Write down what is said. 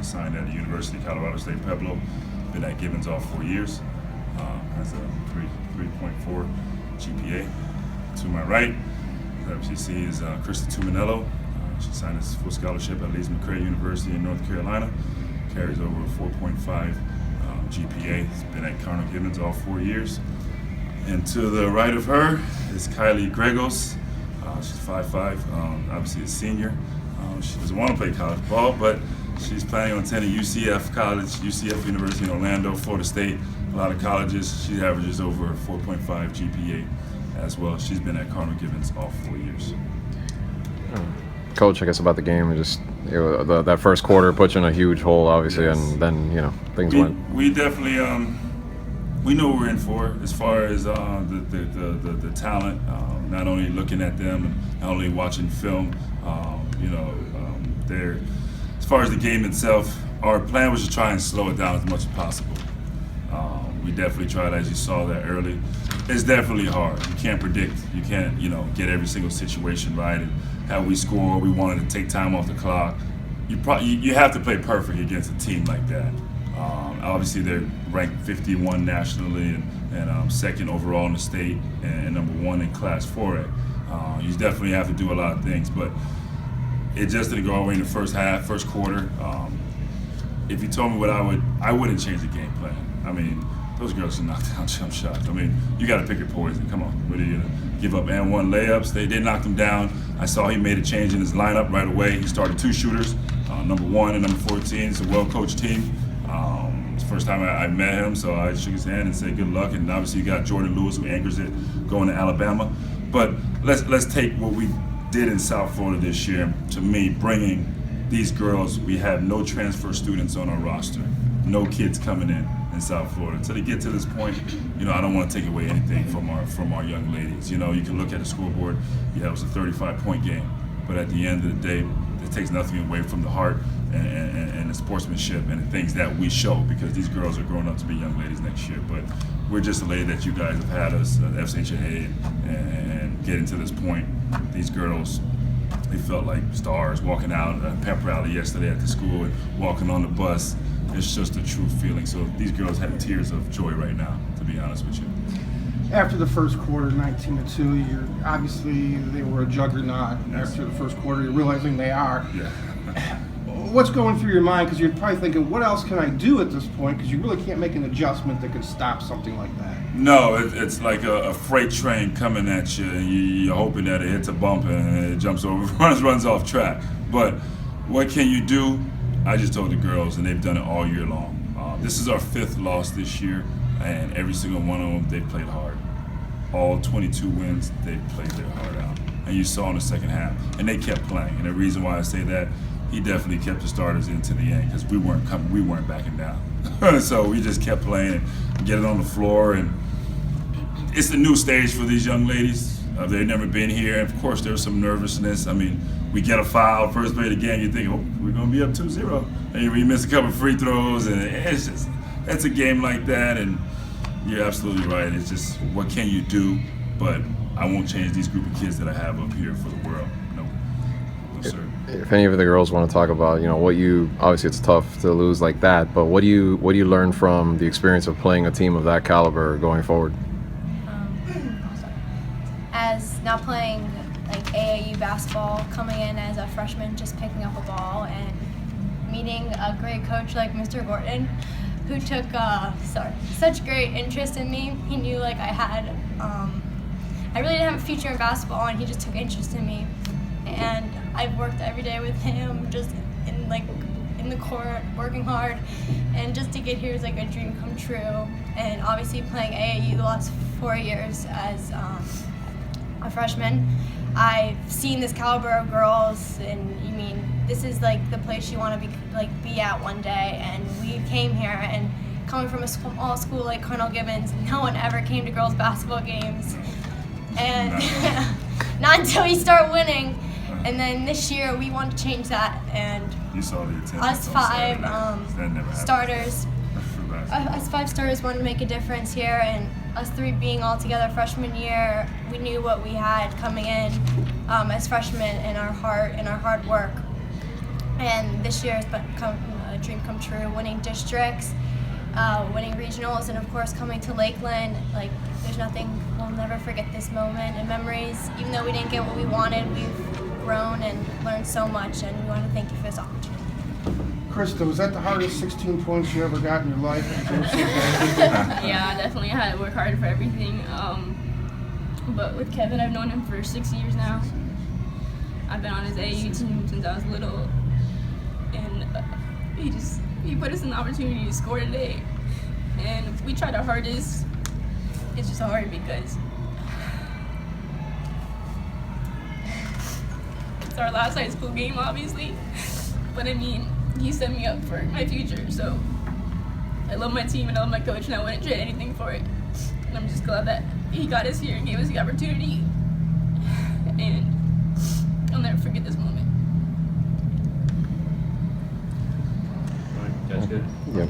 signed at the University of Colorado State Pueblo. Been at Gibbons all 4 years. Has a 3.4 GPA. To my right, as you see, is Krista Tuminello. She signed a full scholarship at Leeds McCray University in North Carolina. Carries over a 4.5 GPA. Has been at Cardinal Gibbons all 4 years. And to the right of her is Kylie Gregos. She's 5'5", obviously a senior. She doesn't want to play college ball, but she's planning on attending UCF University in Orlando, Florida State, a lot of colleges. She averages over 4.5 GPA as well. She's been at Cardinal Gibbons all 4 years. Coach, I guess about the game, that first quarter put you in a huge hole, obviously, yes. And then things went. We definitely we know what we're in for as far as the talent. Not only looking at them, and not only watching film. They're, as far as the game itself, our plan was to try and slow it down as much as possible. We definitely tried, as you saw that early. It's definitely hard. You can't predict. You can't, get every single situation right. And how we score, we wanted to take time off the clock. You have to play perfect against a team like that. Obviously, they're ranked 51 nationally and second overall in the state and number 1 in Class 4A. You definitely have to do a lot of things, but it just didn't go our way in the first quarter. If you told me what I wouldn't change the game plan. I mean, those girls can knock down jump shots. I mean, you got to pick your poison. Come on, what are you gonna give up and 1 layups? They knocked him down. I saw he made a change in his lineup right away. He started 2 shooters, number 1 and number 14. It's a well-coached team. It's the first time I met him, so I shook his hand and said good luck. And obviously, you got Jordan Lewis, who anchors it, going to Alabama. But let's take what we did in South Florida this year. To me, bringing these girls, we have no transfer students on our roster, no kids coming in South Florida. Until they get to this point, I don't want to take away anything from our young ladies. You can look at the scoreboard. Yeah, it was a 35-point game, but at the end of the day, it takes nothing away from the heart and the sportsmanship and the things that we show, because these girls are growing up to be young ladies next year. But we're just elated that you guys have had us at FCHA and getting to this point. These girls, they felt like stars walking out at a pep rally yesterday at the school and walking on the bus. It's just a true feeling. So these girls have tears of joy right now, to be honest with you. After the first quarter, 19-2, obviously they were a juggernaut. Yes. After the first quarter, you're realizing they are. Yeah. What's going through your mind? Because you're probably thinking, what else can I do at this point? Because you really can't make an adjustment that could stop something like that. No, it's like a freight train coming at you, and you're hoping that it hits a bump and it jumps over, runs off track. But what can you do? I just told the girls, and they've done it all year long. This is our 5th loss this year, and every single one of them, they played hard. All 22 wins, they played their heart out. And you saw in the second half, and they kept playing. And the reason why I say that, he definitely kept the starters into the end, because we weren't backing down. So we just kept playing and getting on the floor. And it's a new stage for these young ladies. They've never been here. And of course, there's some nervousness. I mean, we get a foul, first play of the game, you think, oh, we're going to be up 2-0. And we miss a couple free throws, and it's a game like that. And you're absolutely right. It's just, what can you do? But I won't change these group of kids that I have up here for the world. No, sir. If any of the girls want to talk about, obviously it's tough to lose like that, but what do you learn from the experience of playing a team of that caliber going forward? As not playing like AAU basketball, coming in as a freshman, just picking up a ball and meeting a great coach like Mr. Gordon, who took such great interest in me. He knew I had, I really didn't have a future in basketball, and he just took interest in me. And I've worked every day with him, just in the court, working hard, and just to get here is like a dream come true. And obviously playing AAU the last 4 years as a freshman, I've seen this caliber of girls, and this is the place you want to be at one day. And we came here, and coming from a small school like Cardinal Gibbons, no one ever came to girls basketball games, and not until you start winning. And then this year we want to change that, and you saw the attendance us 5 starters. Us 5 starters wanted to make a difference here, and us 3 being all together freshman year, we knew what we had coming in as freshmen in our heart and our hard work. And this year has become a dream come true, winning districts, winning regionals, and of course coming to Lakeland. Like, there's nothing, we'll never forget this moment and memories. Even though we didn't get what we wanted, we've grown and learned so much, and we want to thank you for this opportunity. Krista, was that the hardest 16 points you ever got in your life? Yeah, definitely. I had to work hard for everything. But with Kevin, I've known him for 6 years now. I've been on his AAU team since I was little, and he put us in the opportunity to score today. And we tried our hardest. It's just hard because it's our last high school game, obviously. But I mean, he set me up for my future, so I love my team and I love my coach, and I wouldn't trade anything for it. And I'm just glad that he got us here and gave us the opportunity, and I'll never forget this moment. That's good. Yeah.